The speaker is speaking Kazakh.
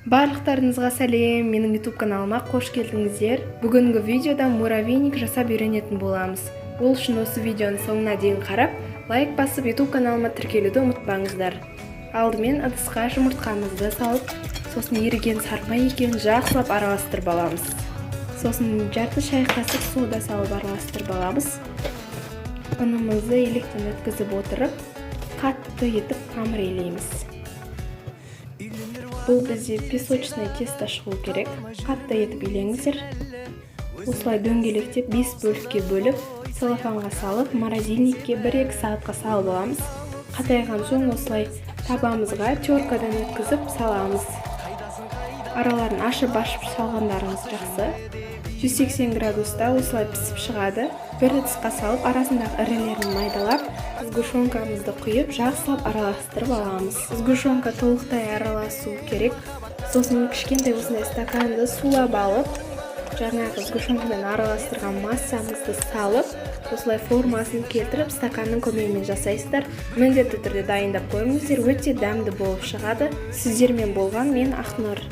Барлықтарыңызға сәлем, менің YouTube каналыма қош келдіңіздер. Бүгінгі видеода муравейник жасап үйренетін боламыз. Ол үшін осы видеоны соңына дейін қарап, лайк басып YouTube каналыма тіркелуді ұмытпаңыздар. Алдымен ыдысқа жұмыртқамызды салып, сосын еріген сарымай екеуін жақсылап араластырып аламыз. Сосын жарты шай қасық суды салып араластырып аламыз. Ұнымызды електен өткізіп отырып, қатты етіп қамыр илейміз. Бұл бізде песочное тесто шығу керек. Қатты етіп илеңіздер. Осылай дөңгелектеп 5 бөлікке бөліп, целлофанға салып, морозильникке 1-2 сағатқа салып аламыз. Қатайған соң осылай табамызға теркадан өткізіп саламыз. Араларын ашып салғандарыңыз жақсы. 180 градуста осылай пісіп шығады. Бір ыдысқа салып, арасындағы ірілерін майдалап, сгущенкамызды құйып, жақсылап араластырып аламыз. Сгущенка толықтай араласу керек. Сосын кішкентай осындай стаканды сулап алып, жаңағы сгущенкамен араластырған массамызды салып, осылай формасын келтіріп, стаканның көмегімен жасайсыздар. Міндетті түрде дайындап қойыңыздар, өте дәмді болып шығады. Сіздермен болған мен Ақнұр.